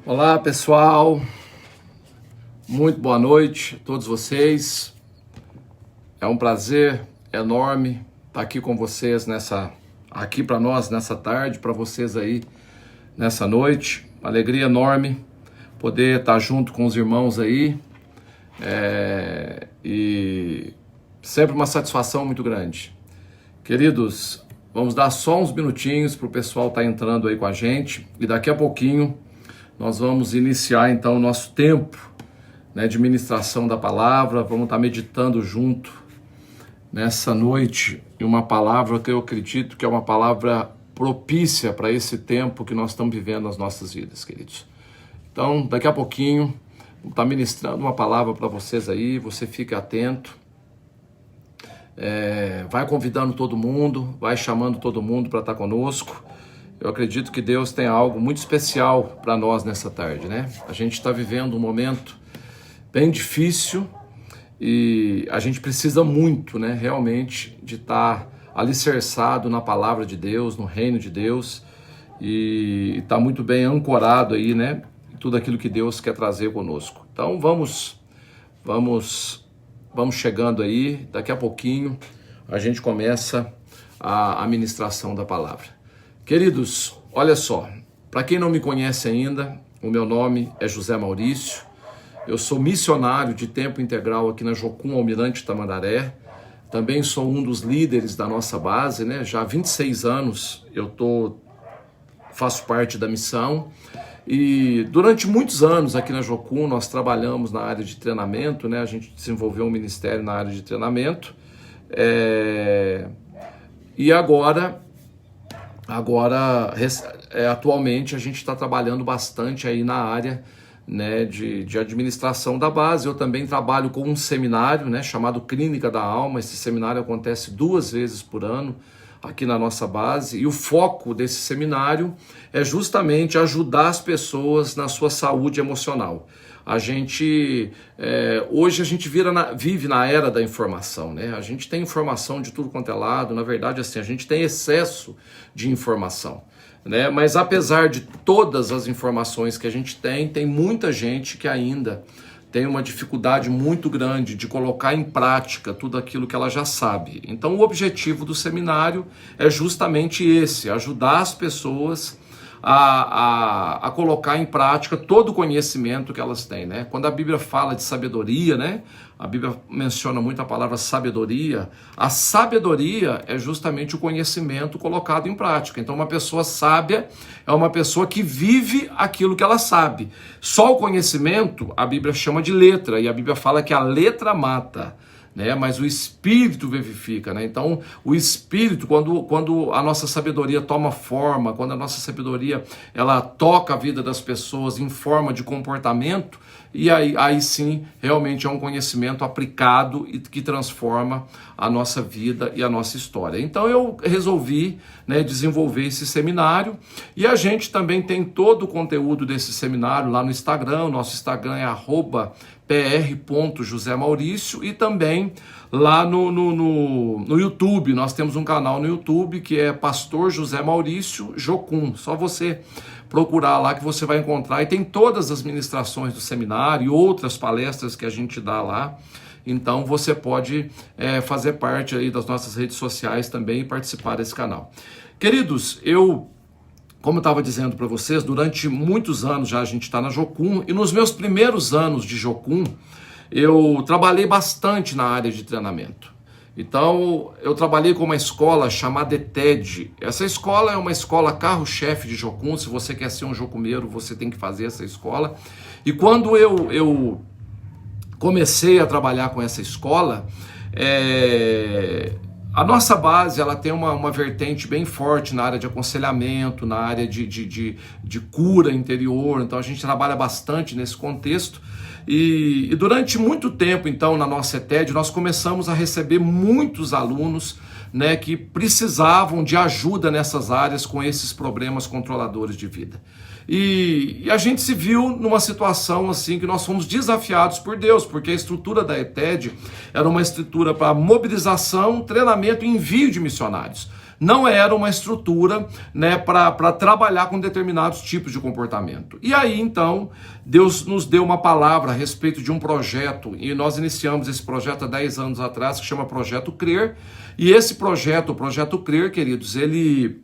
Olá pessoal, muito boa noite a todos vocês. É um prazer enorme estar aqui com vocês aqui para nós nessa tarde, para vocês aí nessa noite. Uma alegria enorme poder estar junto com os irmãos aí, e sempre uma satisfação muito grande. Queridos, vamos dar só uns minutinhos para o pessoal estar entrando aí com a gente e daqui a pouquinho nós vamos iniciar então o nosso tempo, de ministração da palavra. Vamos estar meditando junto nessa noite em uma palavra que eu acredito que é uma palavra propícia para esse tempo que nós estamos vivendo nas nossas vidas, queridos. Então, daqui a pouquinho, vou estar ministrando uma palavra para vocês aí, você fique atento. Vai convidando todo mundo, vai chamando todo mundo para estar conosco. Eu acredito que Deus tem algo muito especial para nós nessa tarde, A gente está vivendo um momento bem difícil e a gente precisa muito, realmente, de estar alicerçado na palavra de Deus, no reino de Deus, e estar muito bem ancorado aí, em tudo aquilo que Deus quer trazer conosco. Então vamos chegando aí, daqui a pouquinho a gente começa a ministração da palavra. Queridos, olha só, para quem não me conhece ainda, o meu nome é José Maurício, eu sou missionário de tempo integral aqui na Jocum Almirante Tamandaré, também sou um dos líderes da nossa base, já há 26 anos faço parte da missão, e durante muitos anos aqui na Jocum nós trabalhamos na área de treinamento, a gente desenvolveu um ministério na área de treinamento, e atualmente a gente está trabalhando bastante aí na área de administração da base. Eu também trabalho com um seminário chamado Clínica da Alma. Esse seminário acontece 2 vezes por ano aqui na nossa base, e o foco desse seminário é justamente ajudar as pessoas na sua saúde emocional. Hoje a gente vive na era da informação, A gente tem informação de tudo quanto é lado. Na verdade, assim, a gente tem excesso de informação, Mas apesar de todas as informações que a gente tem muita gente que ainda tem uma dificuldade muito grande de colocar em prática tudo aquilo que ela já sabe. Então o objetivo do seminário é justamente esse: ajudar as pessoas a colocar em prática todo o conhecimento que elas têm, Quando a Bíblia fala de sabedoria, a Bíblia menciona muito a palavra sabedoria. A sabedoria é justamente o conhecimento colocado em prática. Então uma pessoa sábia é uma pessoa que vive aquilo que ela sabe. Só o conhecimento a Bíblia chama de letra, e a Bíblia fala que a letra mata, mas o Espírito vivifica, Então o Espírito, quando a nossa sabedoria toma forma, quando a nossa sabedoria ela toca a vida das pessoas em forma de comportamento, e aí sim realmente é um conhecimento aplicado e que transforma a nossa vida e a nossa história. Então eu resolvi desenvolver esse seminário, e a gente também tem todo o conteúdo desse seminário lá no Instagram. O nosso Instagram é @pr.josemaurício, e também lá no YouTube. Nós temos um canal no YouTube que é Pastor José Maurício Jocum. Só você procurar lá que você vai encontrar, e tem todas as ministrações do seminário e outras palestras que a gente dá lá. Então você pode fazer parte aí das nossas redes sociais também e participar desse canal. Queridos, como eu estava dizendo para vocês, durante muitos anos já a gente está na Jocum, e nos meus primeiros anos de Jocum eu trabalhei bastante na área de treinamento. Então eu trabalhei com uma escola chamada ETED. Essa escola é uma escola carro-chefe de Jocum. Se você quer ser um jocumeiro, você tem que fazer essa escola. E quando eu comecei a trabalhar com essa escola, a nossa base ela tem uma vertente bem forte na área de aconselhamento, na área de cura interior. Então a gente trabalha bastante nesse contexto. E durante muito tempo, então, na nossa ETED, nós começamos a receber muitos alunos que precisavam de ajuda nessas áreas com esses problemas controladores de vida. E a gente se viu numa situação assim que nós fomos desafiados por Deus, porque a estrutura da ETED era uma estrutura para mobilização, treinamento e envio de missionários. não era uma estrutura, né, para trabalhar com determinados tipos de comportamento. E aí, então, Deus nos deu uma palavra a respeito de um projeto, e nós iniciamos esse projeto há 10 anos atrás, que chama Projeto Crer, e esse projeto, o Projeto Crer, queridos, ele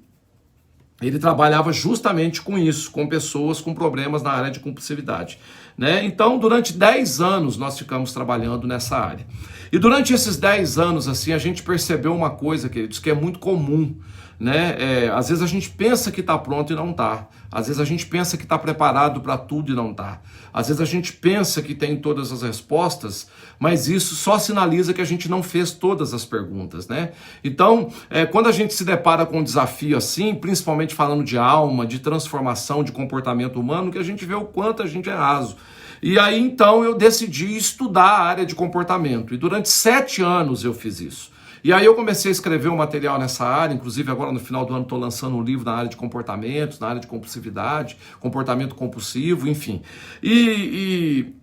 trabalhava justamente com isso, com pessoas com problemas na área de compulsividade, né? Então, durante 10 anos nós ficamos trabalhando nessa área. E durante esses 10 anos, assim, a gente percebeu uma coisa, queridos, que é muito comum, né? Às vezes a gente pensa que está pronto e não está. Às vezes a gente pensa que está preparado para tudo e não está. Às vezes a gente pensa que tem todas as respostas, mas isso só sinaliza que a gente não fez todas as perguntas, né? Então, quando a gente se depara com um desafio assim, principalmente falando de alma, de transformação, de comportamento humano, que a gente vê o quanto a gente é raso. E aí, então, eu decidi estudar a área de comportamento. E durante 7 anos eu fiz isso. E aí eu comecei a escrever um material nessa área, inclusive agora no final do ano estou lançando um livro na área de comportamentos, na área de compulsividade, comportamento compulsivo, enfim. E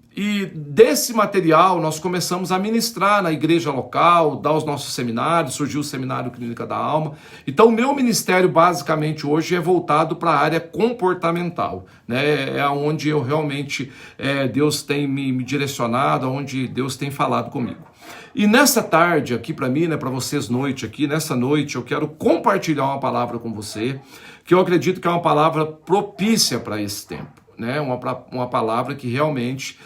desse material nós começamos a ministrar na igreja local, dar os nossos seminários, surgiu o Seminário Clínica da Alma. Então o meu ministério basicamente hoje é voltado para a área comportamental, né? É onde eu realmente, Deus tem me direcionado, onde Deus tem falado comigo. E nessa tarde aqui para mim, né, para vocês nessa noite eu quero compartilhar uma palavra com você, que eu acredito que é uma palavra propícia para esse tempo, né? Uma palavra que realmente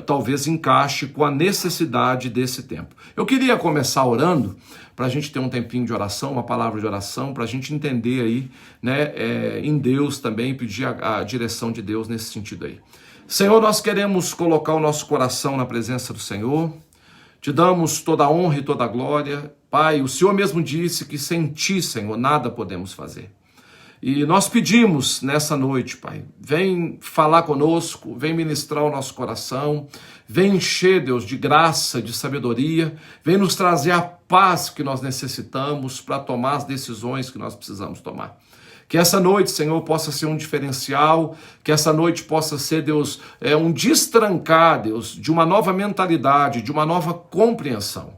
talvez encaixe com a necessidade desse tempo. Eu queria começar orando, para a gente ter um tempinho de oração, uma palavra de oração, para a gente entender aí, né, em Deus também, pedir a direção de Deus nesse sentido aí. Senhor, nós queremos colocar o nosso coração na presença do Senhor. Te damos toda a honra e toda a glória. Pai, o Senhor mesmo disse que sem Ti, Senhor, nada podemos fazer. E nós pedimos nessa noite, Pai, vem falar conosco, vem ministrar o nosso coração, vem encher, Deus, de graça, de sabedoria, vem nos trazer a paz que nós necessitamos para tomar as decisões que nós precisamos tomar. Que essa noite, Senhor, possa ser um diferencial, que essa noite possa ser, Deus, um destrancar, Deus, de uma nova mentalidade, de uma nova compreensão.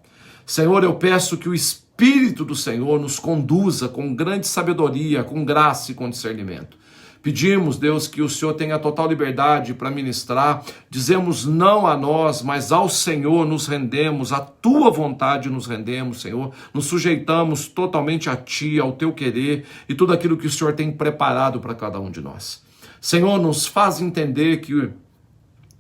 Senhor, eu peço que o Espírito do Senhor nos conduza com grande sabedoria, com graça e com discernimento. Pedimos, Deus, que o Senhor tenha total liberdade para ministrar. Dizemos não a nós, mas ao Senhor nos rendemos, à Tua vontade nos rendemos, Senhor. Nos sujeitamos totalmente a Ti, ao Teu querer e tudo aquilo que o Senhor tem preparado para cada um de nós. Senhor, nos faz entender que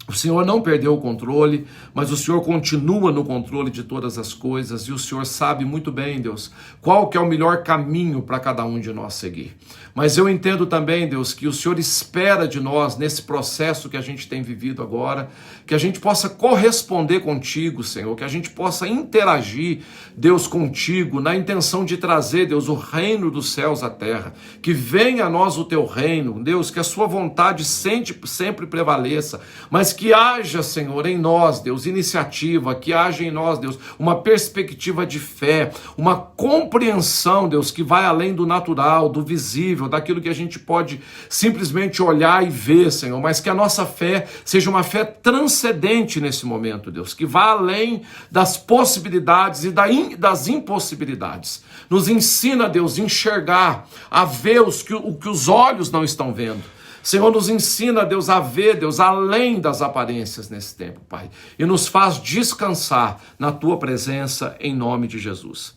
o Senhor não perdeu o controle, mas o Senhor continua no controle de todas as coisas e o Senhor sabe muito bem, Deus, qual que é o melhor caminho para cada um de nós seguir. Mas eu entendo também, Deus, que o Senhor espera de nós, nesse processo que a gente tem vivido agora, que a gente possa corresponder contigo, Senhor, que a gente possa interagir, Deus, contigo, na intenção de trazer, Deus, o reino dos céus à terra, que venha a nós o teu reino, Deus, que a sua vontade sempre prevaleça, mas que haja, Senhor, em nós, Deus, iniciativa, que haja em nós, Deus, uma perspectiva de fé, uma compreensão, Deus, que vai além do natural, do visível, daquilo que a gente pode simplesmente olhar e ver, Senhor, mas que a nossa fé seja uma fé transcendente nesse momento, Deus, que vá além das possibilidades e das impossibilidades. Nos ensina, Deus, a enxergar, a ver o que os olhos não estão vendo. Senhor, nos ensina, Deus, a ver, Deus, além das aparências nesse tempo, Pai, e nos faz descansar na Tua presença, em nome de Jesus.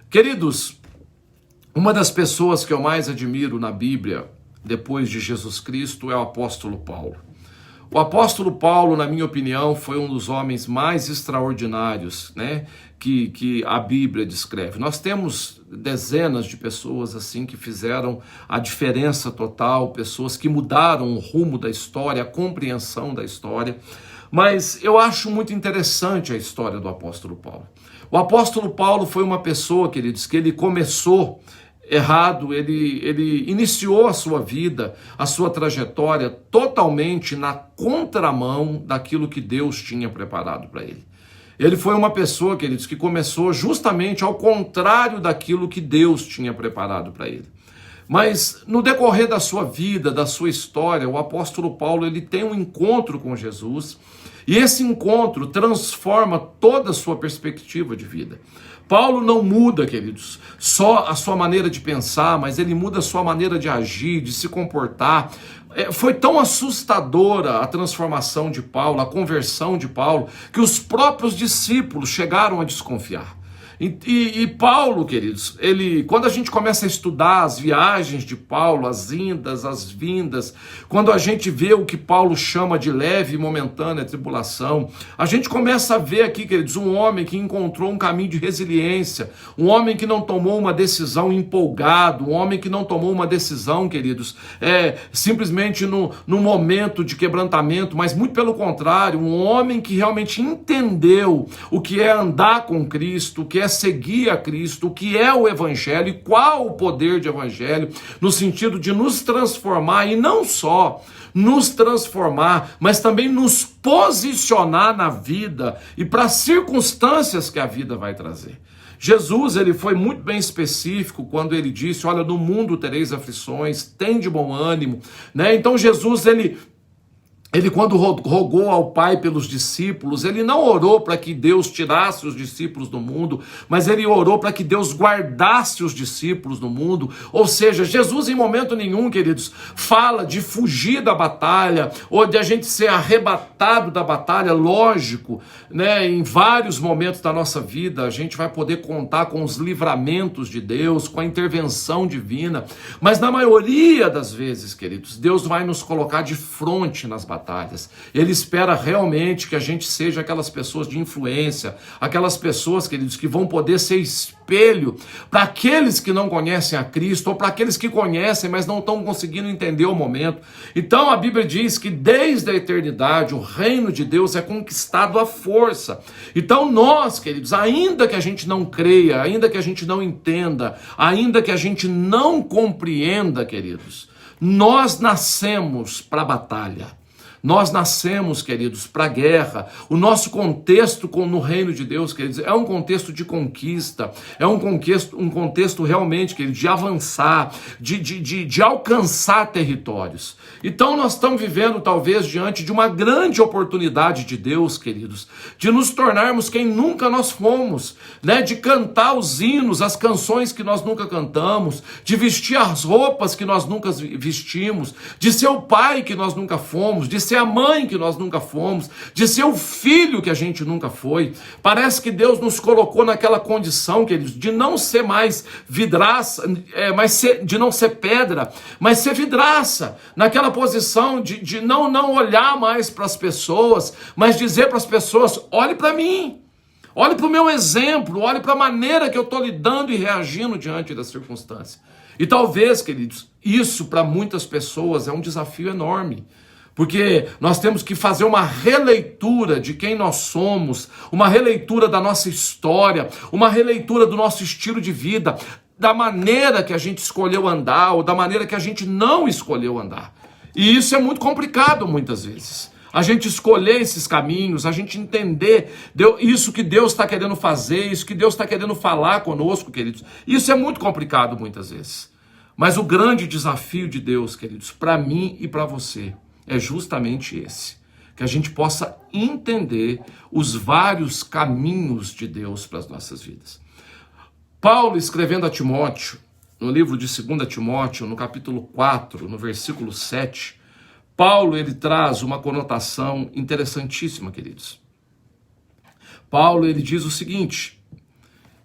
Queridos, uma das pessoas que eu mais admiro na Bíblia, depois de Jesus Cristo, é o apóstolo Paulo. O apóstolo Paulo, na minha opinião, foi um dos homens mais extraordinários, né, que a Bíblia descreve. Nós temos dezenas de pessoas assim que fizeram a diferença total, pessoas que mudaram o rumo da história, a compreensão da história. Mas eu acho muito interessante a história do apóstolo Paulo. O apóstolo Paulo foi uma pessoa, queridos, que ele começou errado, ele iniciou a sua vida, a sua trajetória totalmente na contramão daquilo que Deus tinha preparado para ele. Ele foi uma pessoa, queridos, que começou justamente ao contrário daquilo que Deus tinha preparado para ele. Mas no decorrer da sua vida, da sua história, o apóstolo Paulo ele tem um encontro com Jesus e esse encontro transforma toda a sua perspectiva de vida. Paulo não muda, queridos, só a sua maneira de pensar, mas ele muda a sua maneira de agir, de se comportar. Foi tão assustadora a transformação de Paulo, a conversão de Paulo, que os próprios discípulos chegaram a desconfiar. E Paulo, queridos, quando a gente começa a estudar as viagens de Paulo, as indas, as vindas, quando a gente vê o que Paulo chama de leve e momentânea tribulação, a gente começa a ver aqui, queridos, um homem que encontrou um caminho de resiliência, um homem que não tomou uma decisão empolgado, um homem que não tomou uma decisão, queridos, simplesmente no momento de quebrantamento, mas muito pelo contrário, um homem que realmente entendeu o que é andar com Cristo, o que é seguir a Cristo, o que é o Evangelho e qual o poder de Evangelho, no sentido de nos transformar, e não só nos transformar, mas também nos posicionar na vida e para as circunstâncias que a vida vai trazer. Jesus, ele foi muito bem específico quando ele disse, olha, no mundo tereis aflições, tem de bom ânimo, né? Então Jesus, ele quando rogou ao Pai pelos discípulos, ele não orou para que Deus tirasse os discípulos do mundo, mas ele orou para que Deus guardasse os discípulos do mundo. Ou seja, Jesus em momento nenhum, queridos, fala de fugir da batalha, ou de a gente ser arrebatado da batalha. Lógico, né? Em vários momentos da nossa vida, a gente vai poder contar com os livramentos de Deus, com a intervenção divina, mas na maioria das vezes, queridos, Deus vai nos colocar de frente nas batalhas. Ele espera realmente que a gente seja aquelas pessoas de influência, aquelas pessoas, queridos, que vão poder ser espelho para aqueles que não conhecem a Cristo, ou para aqueles que conhecem, mas não estão conseguindo entender o momento. Então a Bíblia diz que desde a eternidade o reino de Deus é conquistado à força. Então nós, queridos, ainda que a gente não creia, ainda que a gente não entenda, ainda que a gente não compreenda, queridos, nós nascemos para a batalha. Nós nascemos, queridos, para a guerra. O nosso contexto no reino de Deus, queridos, é um contexto de conquista, é um contexto realmente, queridos, de avançar, de alcançar territórios. Então nós estamos vivendo talvez diante de uma grande oportunidade de Deus, queridos, de nos tornarmos quem nunca nós fomos, né? De cantar os hinos, as canções que nós nunca cantamos, de vestir as roupas que nós nunca vestimos, de ser o pai que nós nunca fomos, de ser a mãe que nós nunca fomos, de ser o filho que a gente nunca foi. Parece que Deus nos colocou naquela condição, queridos, de não ser mais vidraça, de não ser pedra, mas ser vidraça, naquela posição de não olhar mais para as pessoas, mas dizer para as pessoas, olhe para mim, olhe para o meu exemplo, olhe para a maneira que eu estou lidando e reagindo diante da circunstância. E talvez, queridos, isso para muitas pessoas é um desafio enorme, porque nós temos que fazer uma releitura de quem nós somos, uma releitura da nossa história, uma releitura do nosso estilo de vida, da maneira que a gente escolheu andar ou da maneira que a gente não escolheu andar. E isso é muito complicado muitas vezes. A gente escolher esses caminhos, a gente entender isso que Deus está querendo fazer, isso que Deus está querendo falar conosco, queridos. Isso é muito complicado muitas vezes. Mas o grande desafio de Deus, queridos, para mim e para você, é justamente esse, que a gente possa entender os vários caminhos de Deus para as nossas vidas. Paulo, escrevendo a Timóteo, no livro de 2 Timóteo, no capítulo 4, no versículo 7, Paulo, ele traz uma conotação interessantíssima, queridos. Paulo, ele diz o seguinte,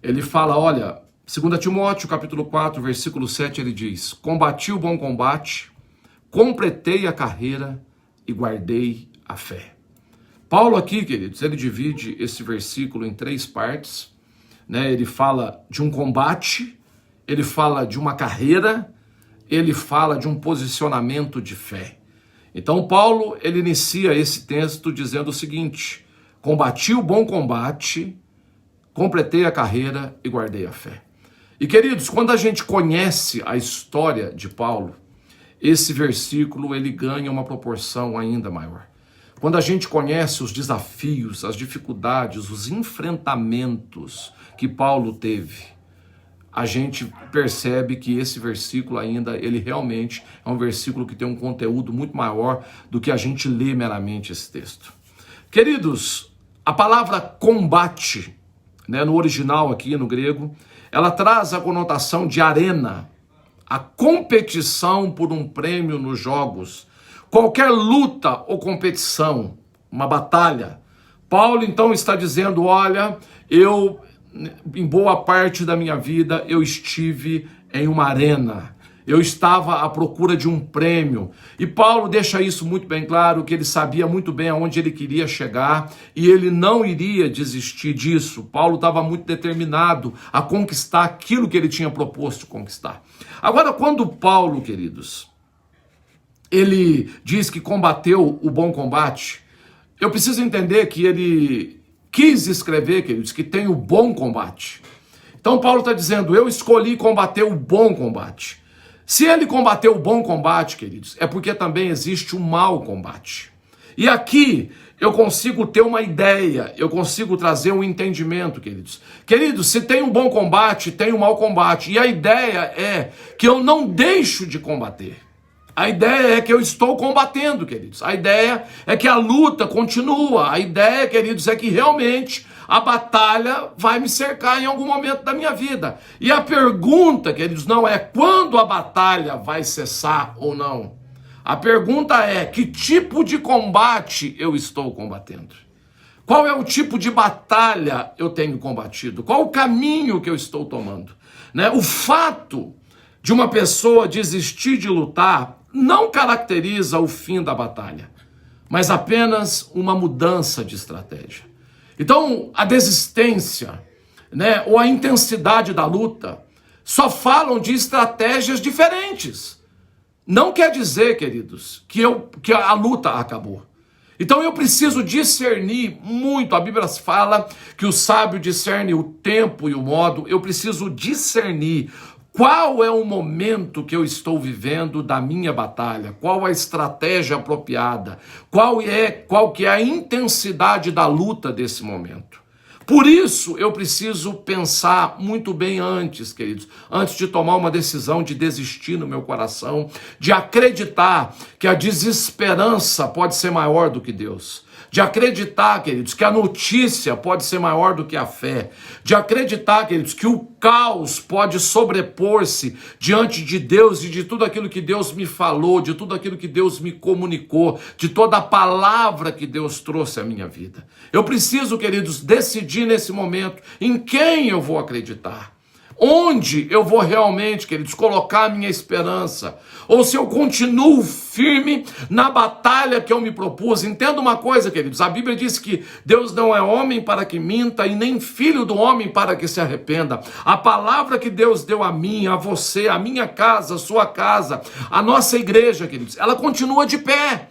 ele fala, olha, 2 Timóteo, capítulo 4, versículo 7, ele diz, combati o bom combate, completei a carreira e guardei a fé. Paulo aqui, queridos, ele divide esse versículo em 3 partes, né? Ele fala de um combate, ele fala de uma carreira, ele fala de um posicionamento de fé. Então Paulo, ele inicia esse texto dizendo o seguinte, combati o bom combate, completei a carreira e guardei a fé. E queridos, quando a gente conhece a história de Paulo, esse versículo ele ganha uma proporção ainda maior. Quando a gente conhece os desafios, as dificuldades, os enfrentamentos que Paulo teve, a gente percebe que esse versículo ainda, ele realmente é um versículo que tem um conteúdo muito maior do que a gente lê meramente esse texto. Queridos, a palavra combate, né, no original aqui no grego, ela traz a conotação de arena, a competição por um prêmio nos jogos, qualquer luta ou competição, uma batalha. Paulo então está dizendo, olha, eu, em boa parte da minha vida, eu estive em uma arena, eu estava à procura de um prêmio. E Paulo deixa isso muito bem claro, que ele sabia muito bem aonde ele queria chegar e ele não iria desistir disso. Paulo estava muito determinado a conquistar aquilo que ele tinha proposto conquistar. Agora, quando Paulo, queridos, ele diz que combateu o bom combate, eu preciso entender que ele quis escrever, queridos, que tem o bom combate. Então Paulo está dizendo, eu escolhi combater o bom combate. Se ele combateu o bom combate, queridos, é porque também existe o mau combate. E aqui eu consigo ter uma ideia, eu consigo trazer um entendimento, queridos. Queridos, se tem um bom combate, tem um mau combate. E a ideia é que eu não deixo de combater. A ideia é que eu estou combatendo, queridos. A ideia é que a luta continua. A ideia, queridos, é que realmente a batalha vai me cercar em algum momento da minha vida. E a pergunta, queridos, não é quando a batalha vai cessar ou não. A pergunta é que tipo de combate eu estou combatendo? Qual é o tipo de batalha eu tenho combatido? Qual o caminho que eu estou tomando? Né? O fato de uma pessoa desistir de lutar não caracteriza o fim da batalha, mas apenas uma mudança de estratégia. Então, a desistência, né, ou a intensidade da luta só falam de estratégias diferentes. Não quer dizer, queridos, que a luta acabou. Então eu preciso discernir muito. A Bíblia fala que o sábio discerne o tempo e o modo. Eu preciso discernir qual é o momento que eu estou vivendo da minha batalha, qual a estratégia apropriada, qual que é a intensidade da luta desse momento. Por isso eu preciso pensar muito bem antes, queridos, antes de tomar uma decisão de desistir no meu coração, de acreditar que a desesperança pode ser maior do que Deus. De acreditar, queridos, que a notícia pode ser maior do que a fé. De acreditar, queridos, que o caos pode sobrepor-se diante de Deus e de tudo aquilo que Deus me falou, de tudo aquilo que Deus me comunicou, de toda a palavra que Deus trouxe à minha vida. Eu preciso, queridos, decidir nesse momento em quem eu vou acreditar. Onde eu vou realmente, queridos, colocar a minha esperança? Ou se eu continuo firme na batalha que eu me propus. Entenda uma coisa, queridos, a Bíblia diz que Deus não é homem para que minta e nem filho do homem para que se arrependa. A palavra que Deus deu a mim, a você, a minha casa, a sua casa, a nossa igreja, queridos, ela continua de pé.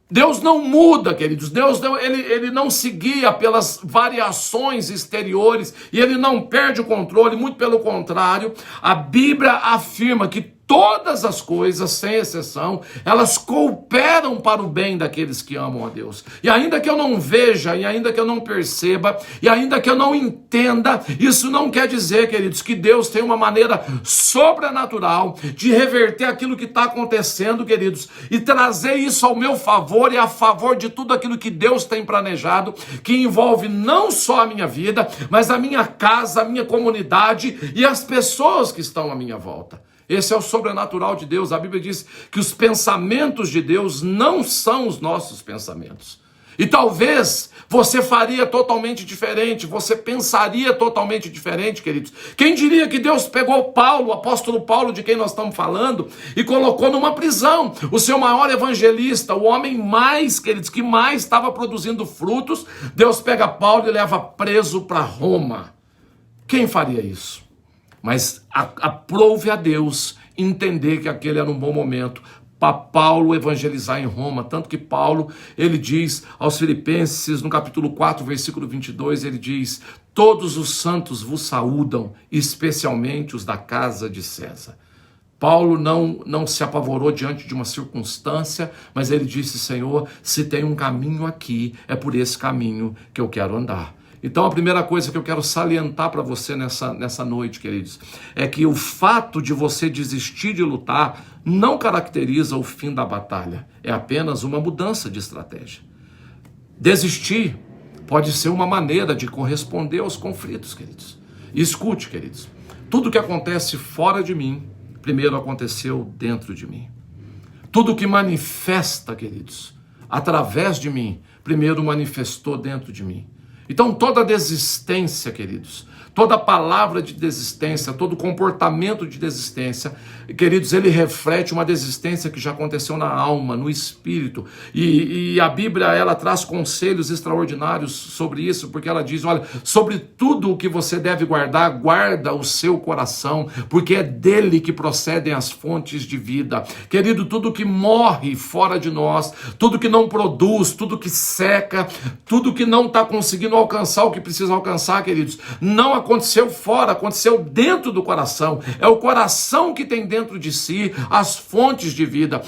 Deus não muda, queridos. Deus não, ele não se guia pelas variações exteriores e ele não perde o controle, muito pelo contrário. A Bíblia afirma que todas as coisas, sem exceção, elas cooperam para o bem daqueles que amam a Deus. E ainda que eu não veja, e ainda que eu não perceba, e ainda que eu não entenda, isso não quer dizer, queridos, que Deus tem uma maneira sobrenatural de reverter aquilo que está acontecendo, queridos, e trazer isso ao meu favor e a favor de tudo aquilo que Deus tem planejado, que envolve não só a minha vida, mas a minha casa, a minha comunidade e as pessoas que estão à minha volta. Esse é o sobrenatural de Deus. A Bíblia diz que os pensamentos de Deus não são os nossos pensamentos. E talvez você faria totalmente diferente, você pensaria totalmente diferente, queridos. Quem diria que Deus pegou Paulo, o apóstolo Paulo, de quem nós estamos falando, e colocou numa prisão, o seu maior evangelista, o homem mais, queridos, que mais estava produzindo frutos. Deus pega Paulo e leva preso para Roma. Quem faria isso? Mas aprove a Deus entender que aquele era um bom momento para Paulo evangelizar em Roma. Tanto que Paulo, ele diz aos Filipenses, no capítulo 4, versículo 22, ele diz: todos os santos vos saúdam, especialmente os da casa de César. Paulo não se apavorou diante de uma circunstância, mas ele disse: Senhor, se tem um caminho aqui, é por esse caminho que eu quero andar. Então a primeira coisa que eu quero salientar para você nessa noite, queridos, é que o fato de você desistir de lutar não caracteriza o fim da batalha, é apenas uma mudança de estratégia. Desistir Pode ser uma maneira de corresponder aos conflitos, queridos. E escute, queridos, tudo que acontece fora de mim, primeiro aconteceu dentro de mim. Tudo que manifesta, queridos, através de mim, primeiro manifestou dentro de mim. Então toda desistência, queridos, toda palavra de desistência, todo comportamento de desistência, queridos, ele reflete uma desistência que já aconteceu na alma, no espírito. E a Bíblia, ela traz conselhos extraordinários sobre isso, porque ela diz, olha, sobre tudo o que você deve guardar, guarda o seu coração, porque é dele que procedem as fontes de vida. Querido, tudo que morre fora de nós, tudo que não produz, tudo que seca, tudo que não está conseguindo alcançar o que precisa alcançar, queridos, não aconteceu fora, aconteceu dentro do coração. É o coração que tem dentro de si as fontes de vida.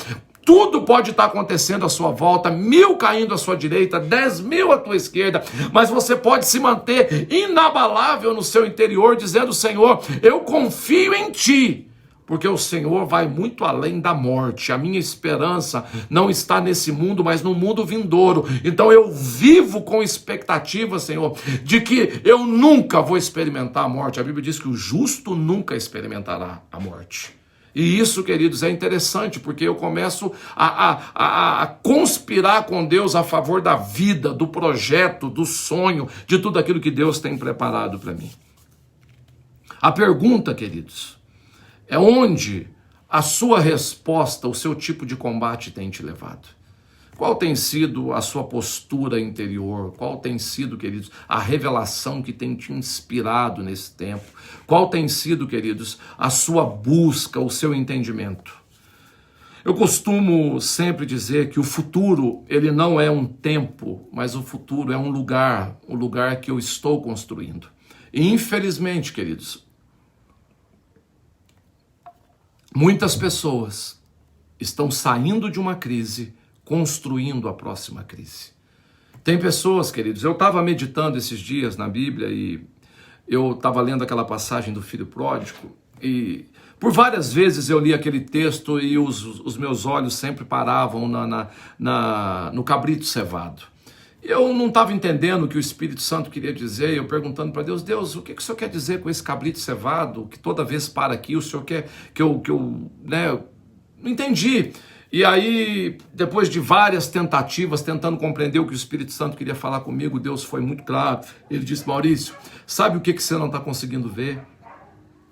Tudo pode estar acontecendo à sua volta, 1000 caindo à sua direita, 10.000 à tua esquerda, mas você pode se manter inabalável no seu interior, dizendo, Senhor, eu confio em ti, porque o Senhor vai muito além da morte. A minha esperança não está nesse mundo, mas no mundo vindouro. Então eu vivo com expectativa, Senhor, de que eu nunca vou experimentar a morte. A Bíblia diz que o justo nunca experimentará a morte. E isso, queridos, é interessante, porque eu começo a conspirar com Deus a favor da vida, do projeto, do sonho, de tudo aquilo que Deus tem preparado para mim. A pergunta, queridos, é onde a sua resposta, o seu tipo de combate tem te levado. Qual tem sido a sua postura interior? Qual tem sido, queridos, a revelação que tem te inspirado nesse tempo? Qual tem sido, queridos, a sua busca, o seu entendimento? Eu costumo sempre dizer que o futuro, ele não é um tempo, mas o futuro é um lugar, o lugar que eu estou construindo. E infelizmente, queridos, muitas pessoas estão saindo de uma crise, construindo a próxima crise. Tem pessoas, queridos, eu estava meditando esses dias na Bíblia e eu estava lendo aquela passagem do filho pródigo e por várias vezes eu li aquele texto e os meus olhos sempre paravam no cabrito cevado. Eu não estava entendendo o que o Espírito Santo queria dizer, eu perguntando para Deus, Deus, o que o Senhor quer dizer com esse cabrito cevado, que toda vez para aqui, o Senhor quer que eu não entendi. E aí, depois de várias tentativas, tentando compreender o que o Espírito Santo queria falar comigo, Deus foi muito claro. Ele disse, Maurício, sabe o que você não está conseguindo ver?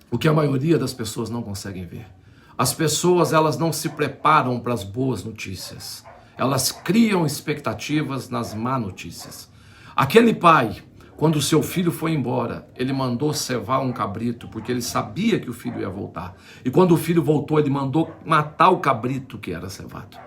O que a maioria das pessoas não conseguem ver. As pessoas, elas não se preparam para as boas notícias. Elas criam expectativas nas má notícias. Aquele pai, quando o seu filho foi embora, ele mandou cevar um cabrito, porque ele sabia que o filho ia voltar. E quando o filho voltou, ele mandou matar o cabrito que era cevado.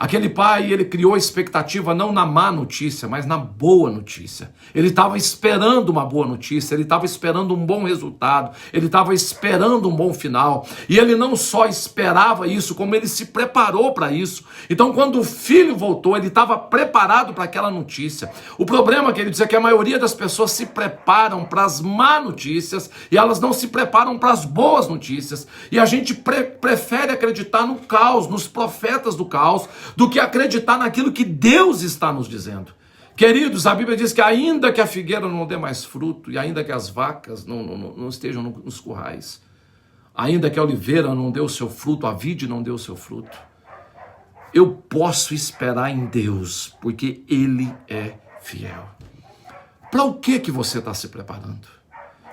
Aquele pai, ele criou expectativa não na má notícia, mas na boa notícia. Ele estava esperando uma boa notícia, ele estava esperando um bom resultado, ele estava esperando um bom final. E ele não só esperava isso, como ele se preparou para isso. Então, quando o filho voltou, ele estava preparado para aquela notícia. O problema, queridos, é que a maioria das pessoas se preparam para as má notícias e elas não se preparam para as boas notícias. E a gente prefere acreditar no caos, nos profetas do caos, do que acreditar naquilo que Deus está nos dizendo. Queridos, a Bíblia diz que ainda que a figueira não dê mais fruto, e ainda que as vacas não estejam nos currais, ainda que a oliveira não dê o seu fruto, a vide não dê o seu fruto, eu posso esperar em Deus, porque Ele é fiel. Para o que você está se preparando?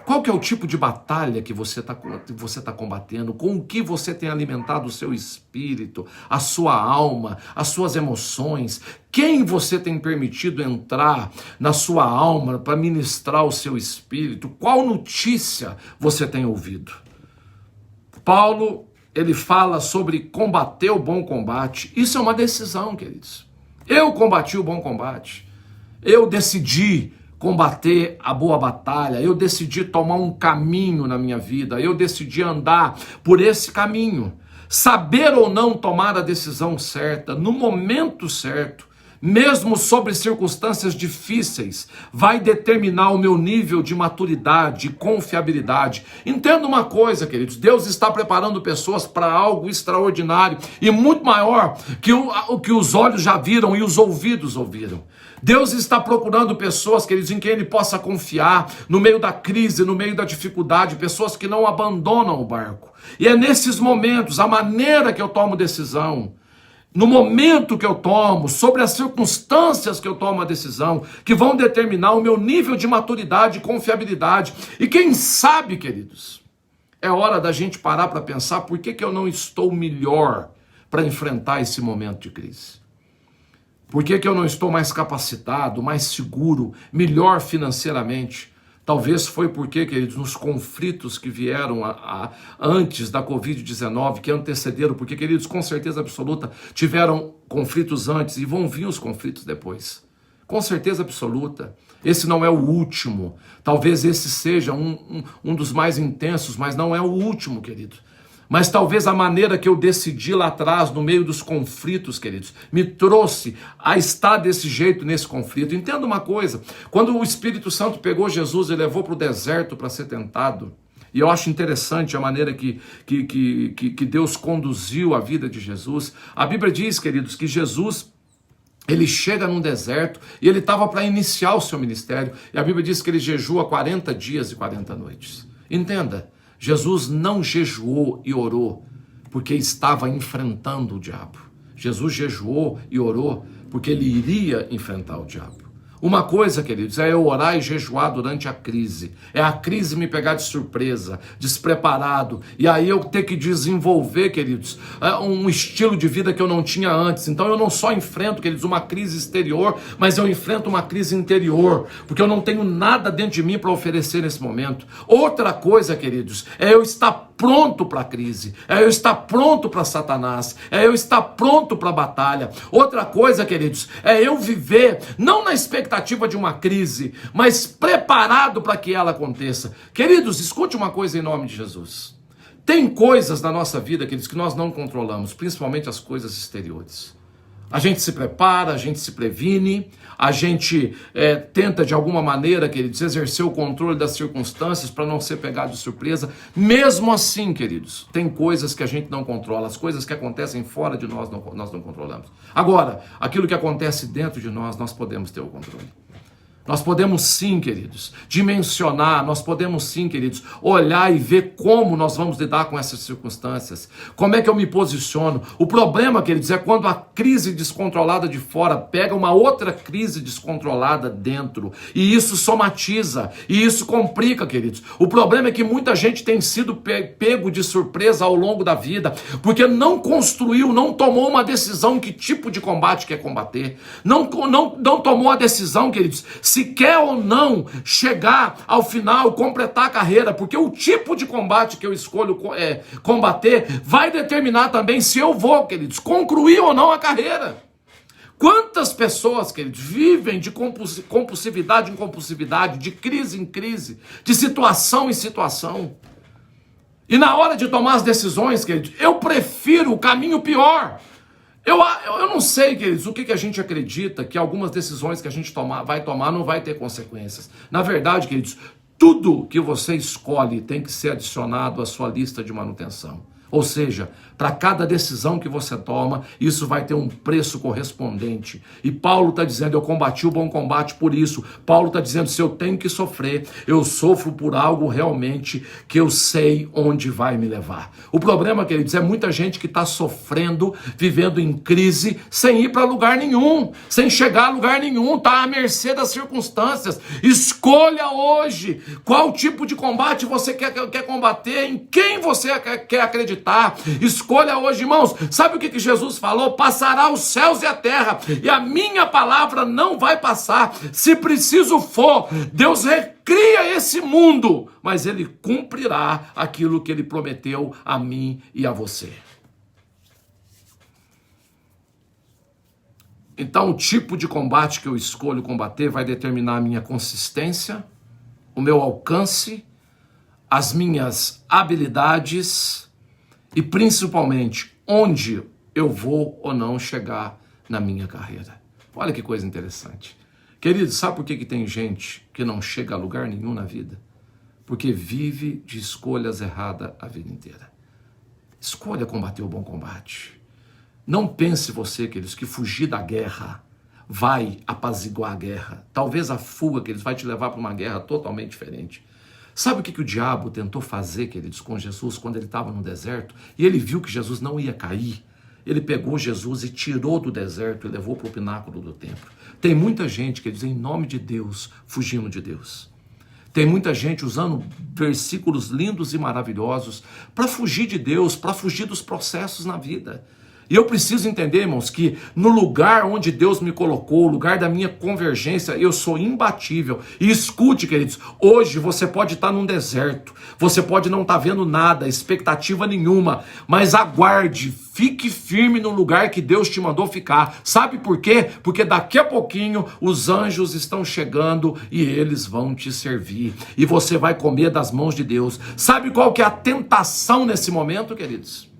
Qual que é o tipo de batalha que você tá combatendo? Com o que você tem alimentado o seu espírito, a sua alma, as suas emoções? Quem você tem permitido entrar na sua alma para ministrar o seu espírito? Qual notícia você tem ouvido? Paulo, ele fala sobre combater o bom combate. Isso é uma decisão, queridos. Eu combati o bom combate. Eu decidi combater a boa batalha, eu decidi tomar um caminho na minha vida, eu decidi andar por esse caminho, saber ou não tomar a decisão certa, no momento certo, mesmo sobre circunstâncias difíceis, vai determinar o meu nível de maturidade e confiabilidade. Entenda uma coisa, queridos, Deus está preparando pessoas para algo extraordinário e muito maior que o que os olhos já viram e os ouvidos ouviram. Deus está procurando pessoas, queridos, em quem Ele possa confiar no meio da crise, no meio da dificuldade, pessoas que não abandonam o barco. E é nesses momentos, a maneira que eu tomo decisão, no momento que eu tomo, sobre as circunstâncias que eu tomo a decisão, que vão determinar o meu nível de maturidade e confiabilidade. E quem sabe, queridos, é hora da gente parar para pensar por que eu não estou melhor para enfrentar esse momento de crise. Por que eu não estou mais capacitado, mais seguro, melhor financeiramente? Talvez foi porque, queridos, nos conflitos que vieram antes da Covid-19, que antecederam, porque, queridos, com certeza absoluta, tiveram conflitos antes e vão vir os conflitos depois. Com certeza absoluta. Esse não é o último. Talvez esse seja um dos mais intensos, mas não é o último, querido. Mas talvez a maneira que eu decidi lá atrás, no meio dos conflitos, queridos, me trouxe a estar desse jeito nesse conflito. Entenda uma coisa, quando o Espírito Santo pegou Jesus e levou para o deserto para ser tentado, e eu acho interessante a maneira que Deus conduziu a vida de Jesus. A Bíblia diz, queridos, que Jesus, ele chega num deserto e ele estava para iniciar o seu ministério, e a Bíblia diz que ele jejua 40 dias e 40 noites. Entenda, Jesus não jejuou e orou porque estava enfrentando o diabo. Jesus jejuou e orou porque ele iria enfrentar o diabo. Uma coisa, queridos, é eu orar e jejuar durante a crise. É a crise me pegar de surpresa, despreparado. E aí eu ter que desenvolver, queridos, um estilo de vida que eu não tinha antes. Então eu não só enfrento, queridos, uma crise exterior, mas eu enfrento uma crise interior. Porque eu não tenho nada dentro de mim para oferecer nesse momento. Outra coisa, queridos, é eu estar pronto para a crise, é eu estar pronto para Satanás, é eu estar pronto para a batalha. Outra coisa, queridos, é eu viver não na expectativa de uma crise, mas preparado para que ela aconteça. Queridos, escute uma coisa em nome de Jesus. Tem coisas na nossa vida, queridos, que nós não controlamos, principalmente as coisas exteriores. A gente se prepara, a gente se previne, a gente tenta de alguma maneira, queridos, exercer o controle das circunstâncias para não ser pegado de surpresa. Mesmo assim, queridos, tem coisas que a gente não controla, as coisas que acontecem fora de nós, nós não controlamos. Agora, aquilo que acontece dentro de nós podemos ter o controle. Nós podemos sim, queridos, dimensionar, nós podemos sim, queridos, olhar e ver como nós vamos lidar com essas circunstâncias. Como é que eu me posiciono? O problema, queridos, é quando a crise descontrolada de fora pega uma outra crise descontrolada dentro. E isso somatiza, e isso complica, queridos. O problema é que muita gente tem sido pego de surpresa ao longo da vida, porque não construiu, não tomou uma decisão que tipo de combate quer combater. Não tomou a decisão, queridos, se quer ou não chegar ao final, completar a carreira, porque o tipo de combate que eu escolho combater vai determinar também se eu vou, queridos, concluir ou não a carreira. Quantas pessoas, queridos, vivem de compulsividade em compulsividade, de crise em crise, de situação em situação. E na hora de tomar as decisões, queridos, eu prefiro o caminho pior. Eu não sei, queridos, o que a gente acredita que algumas decisões que a gente vai tomar não vai ter consequências. Na verdade, queridos, tudo que você escolhe tem que ser adicionado à sua lista de manutenção. Ou seja, para cada decisão que você toma, isso vai ter um preço correspondente. E Paulo está dizendo, eu combati o bom combate por isso. Paulo está dizendo, se eu tenho que sofrer, eu sofro por algo realmente que eu sei onde vai me levar. O problema, queridos, é muita gente que está sofrendo, vivendo em crise, sem ir para lugar nenhum, sem chegar a lugar nenhum, está à mercê das circunstâncias. Escolha hoje qual tipo de combate você quer combater, em quem você quer acreditar. Escolha hoje, irmãos. Sabe o que Jesus falou? Passará os céus e a terra, e a minha palavra não vai passar. Se preciso for, Deus recria esse mundo, mas Ele cumprirá aquilo que Ele prometeu a mim e a você. Então, o tipo de combate que eu escolho combater vai determinar a minha consistência, o meu alcance, as minhas habilidades e principalmente onde eu vou ou não chegar na minha carreira. Olha que coisa interessante. Queridos, sabe por que tem gente que não chega a lugar nenhum na vida? Porque vive de escolhas erradas a vida inteira. Escolha combater o bom combate. Não pense você, queridos, que fugir da guerra vai apaziguar a guerra. Talvez a fuga, queridos, vai te levar para uma guerra totalmente diferente. Sabe o que o diabo tentou fazer, queridos, com Jesus quando ele estava no deserto? E ele viu que Jesus não ia cair. Ele pegou Jesus e tirou do deserto e levou para o pináculo do templo. Tem muita gente, queridos, em nome de Deus, fugindo de Deus. Tem muita gente usando versículos lindos e maravilhosos para fugir de Deus, para fugir dos processos na vida. E eu preciso entender, irmãos, que no lugar onde Deus me colocou, o lugar da minha convergência, eu sou imbatível. E escute, queridos, hoje você pode estar num deserto, você pode não estar vendo nada, expectativa nenhuma, mas aguarde, fique firme no lugar que Deus te mandou ficar. Sabe por quê? Porque daqui a pouquinho os anjos estão chegando e eles vão te servir. E você vai comer das mãos de Deus. Sabe qual que é a tentação nesse momento, queridos?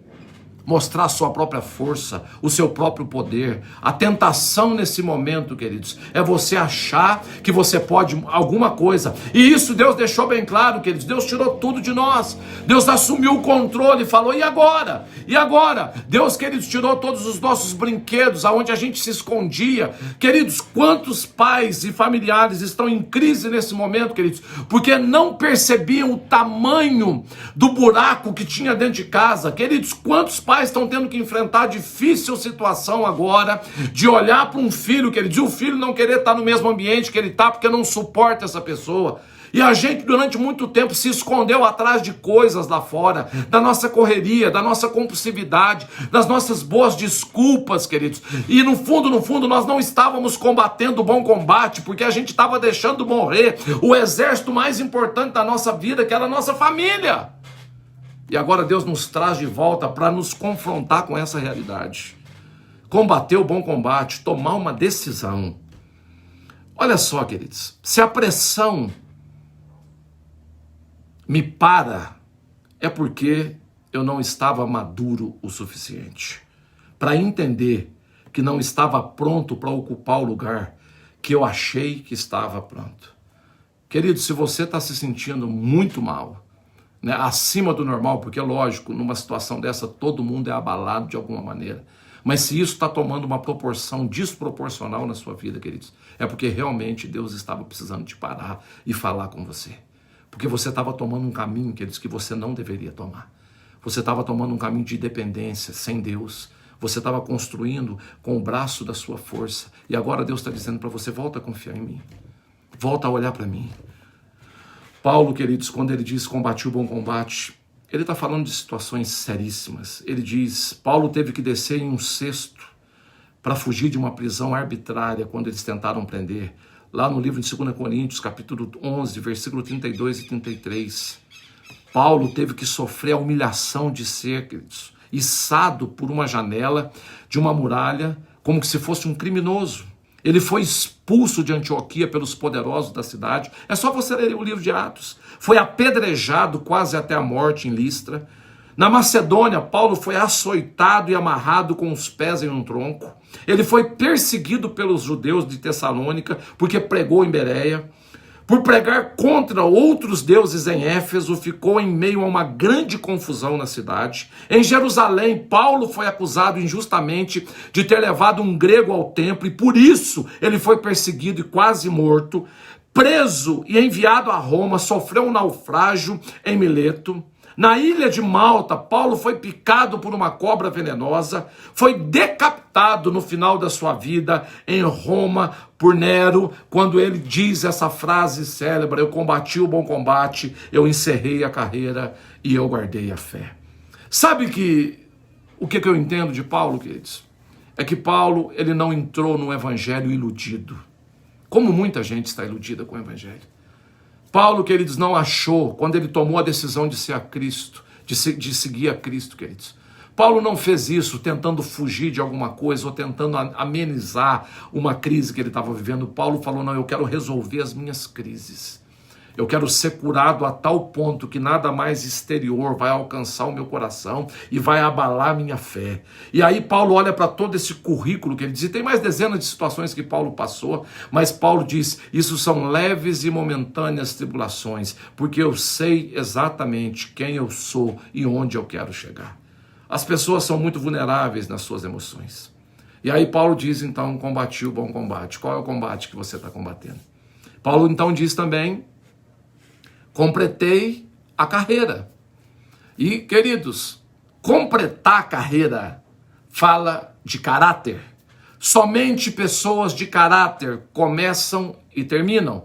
Mostrar a sua própria força, o seu próprio poder. A tentação nesse momento, queridos, é você achar que você pode alguma coisa. E isso Deus deixou bem claro, queridos. Deus tirou tudo de nós. Deus assumiu o controle e falou, e agora? E agora? Deus, queridos, tirou todos os nossos brinquedos, aonde a gente se escondia. Queridos, quantos pais e familiares estão em crise nesse momento, queridos? Porque não percebiam o tamanho do buraco que tinha dentro de casa. Queridos, quantos pais estão tendo que enfrentar a difícil situação agora de olhar para um filho, queridos, e o filho não querer estar no mesmo ambiente que ele está porque não suporta essa pessoa. E a gente durante muito tempo se escondeu atrás de coisas lá fora, da nossa correria, da nossa compulsividade, das nossas boas desculpas, queridos. E no fundo nós não estávamos combatendo o bom combate, porque a gente estava deixando morrer o exército mais importante da nossa vida, que era a nossa família. E agora Deus nos traz de volta para nos confrontar com essa realidade. Combater o bom combate, tomar uma decisão. Olha só, queridos, se a pressão me para, é porque eu não estava maduro o suficiente para entender que não estava pronto para ocupar o lugar que eu achei que estava pronto. Querido, se você está se sentindo muito mal, né, acima do normal, porque lógico, numa situação dessa todo mundo é abalado de alguma maneira, mas se isso está tomando uma proporção desproporcional na sua vida, queridos, é porque realmente Deus estava precisando te parar e falar com você, porque você estava tomando um caminho, queridos, que você não deveria tomar. Você estava tomando um caminho de dependência sem Deus. Você estava construindo com o braço da sua força, e agora Deus está dizendo para você, volta a confiar em mim, volta a olhar para mim. Paulo, queridos, quando ele diz combati o bom combate, ele está falando de situações seríssimas. Ele diz, Paulo teve que descer em um cesto para fugir de uma prisão arbitrária quando eles tentaram prender. Lá no livro de 2 Coríntios, capítulo 11, versículo 32 e 33. Paulo teve que sofrer a humilhação de ser, queridos, içado por uma janela de uma muralha, como que se fosse um criminoso. Ele foi expulso de Antioquia pelos poderosos da cidade. É só você ler o livro de Atos. Foi apedrejado quase até a morte em Listra. Na Macedônia, Paulo foi açoitado e amarrado com os pés em um tronco. Ele foi perseguido pelos judeus de Tessalônica, porque pregou em Bereia. Por pregar contra outros deuses em Éfeso, ficou em meio a uma grande confusão na cidade. Em Jerusalém, Paulo foi acusado injustamente de ter levado um grego ao templo, e por isso ele foi perseguido e quase morto. Preso e enviado a Roma, sofreu um naufrágio em Mileto. Na ilha de Malta, Paulo foi picado por uma cobra venenosa, foi decapitado no final da sua vida em Roma por Nero, quando ele diz essa frase célebre, eu combati o bom combate, eu encerrei a carreira e eu guardei a fé. Sabe o que eu entendo de Paulo, queridos? É que Paulo, ele não entrou no evangelho iludido, como muita gente está iludida com o evangelho. Paulo, queridos, não achou, quando ele tomou a decisão de ser a Cristo, de seguir a Cristo, queridos. Paulo não fez isso tentando fugir de alguma coisa ou tentando amenizar uma crise que ele estava vivendo. Paulo falou, não, eu quero resolver as minhas crises. Eu quero ser curado a tal ponto que nada mais exterior vai alcançar o meu coração e vai abalar a minha fé. E aí Paulo olha para todo esse currículo que ele diz, e tem mais dezenas de situações que Paulo passou, mas Paulo diz, isso são leves e momentâneas tribulações, porque eu sei exatamente quem eu sou e onde eu quero chegar. As pessoas são muito vulneráveis nas suas emoções. E aí Paulo diz, então, combati o bom combate. Qual é o combate que você está combatendo? Paulo então diz também, completei a carreira. E, queridos, completar a carreira fala de caráter. Somente pessoas de caráter começam e terminam.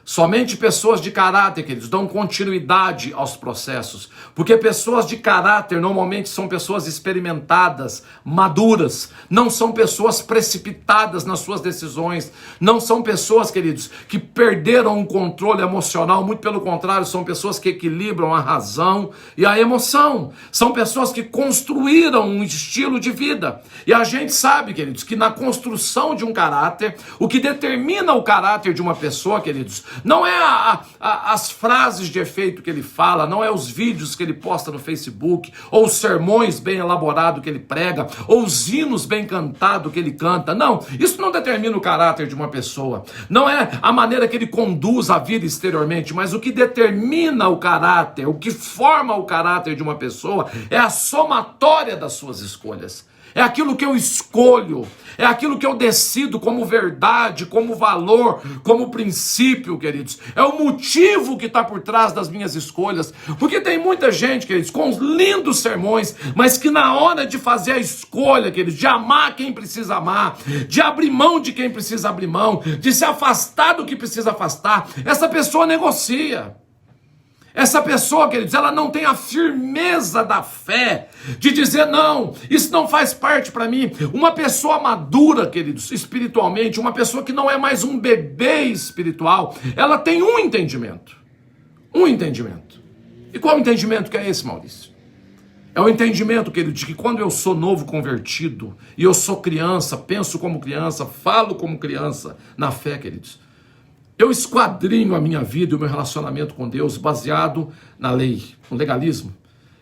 Somente pessoas de caráter, queridos, dão continuidade aos processos. Porque pessoas de caráter normalmente são pessoas experimentadas, maduras. Não são pessoas precipitadas nas suas decisões. Não são pessoas, queridos, que perderam o controle emocional. Muito pelo contrário, são pessoas que equilibram a razão e a emoção. São pessoas que construíram um estilo de vida. E a gente sabe, queridos, que na construção de um caráter, o que determina o caráter de uma pessoa, queridos, não é as frases de efeito que ele fala, não é os vídeos que ele posta no Facebook, ou os sermões bem elaborados que ele prega, ou os hinos bem cantados que ele canta. Não, isso não determina o caráter de uma pessoa. Não é a maneira que ele conduz a vida exteriormente, mas o que determina o caráter, o que forma o caráter de uma pessoa é a somatória das suas escolhas. É aquilo que eu escolho, é aquilo que eu decido como verdade, como valor, como princípio, queridos. É o motivo que está por trás das minhas escolhas. Porque tem muita gente, queridos, com lindos sermões, mas que na hora de fazer a escolha, queridos, de amar quem precisa amar, de abrir mão de quem precisa abrir mão, de se afastar do que precisa afastar, essa pessoa negocia. Essa pessoa, queridos, ela não tem a firmeza da fé de dizer, não, isso não faz parte para mim. Uma pessoa madura, queridos, espiritualmente, uma pessoa que não é mais um bebê espiritual, ela tem um entendimento. Um entendimento. E qual entendimento que é esse, Maurício? É o entendimento, querido, de que quando eu sou novo convertido, e eu sou criança, penso como criança, falo como criança, na fé, queridos, eu esquadrinho a minha vida e o meu relacionamento com Deus baseado na lei, no legalismo.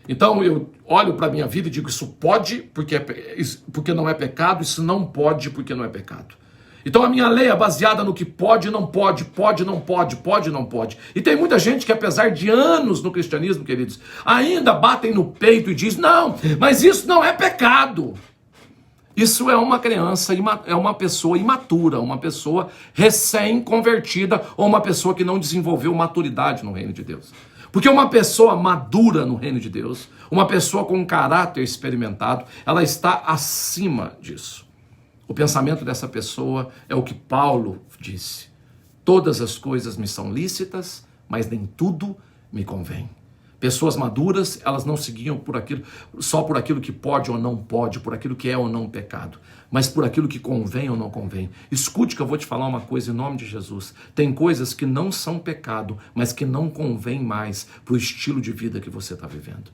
Então eu olho para a minha vida e digo, isso pode porque não é pecado, isso não pode porque não é pecado. Então a minha lei é baseada no que pode, não pode, pode, não pode, pode, não pode. E tem muita gente que apesar de anos no cristianismo, queridos, ainda batem no peito e diz, não, mas isso não é pecado. Isso é uma criança, é uma pessoa imatura, uma pessoa recém-convertida ou uma pessoa que não desenvolveu maturidade no reino de Deus. Porque uma pessoa madura no reino de Deus, uma pessoa com um caráter experimentado, ela está acima disso. O pensamento dessa pessoa é o que Paulo disse. Todas as coisas me são lícitas, mas nem tudo me convém. Pessoas maduras, elas não seguiam só por aquilo que pode ou não pode, por aquilo que é ou não pecado, mas por aquilo que convém ou não convém. Escute que eu vou te falar uma coisa em nome de Jesus. Tem coisas que não são pecado, mas que não convém mais para o estilo de vida que você está vivendo.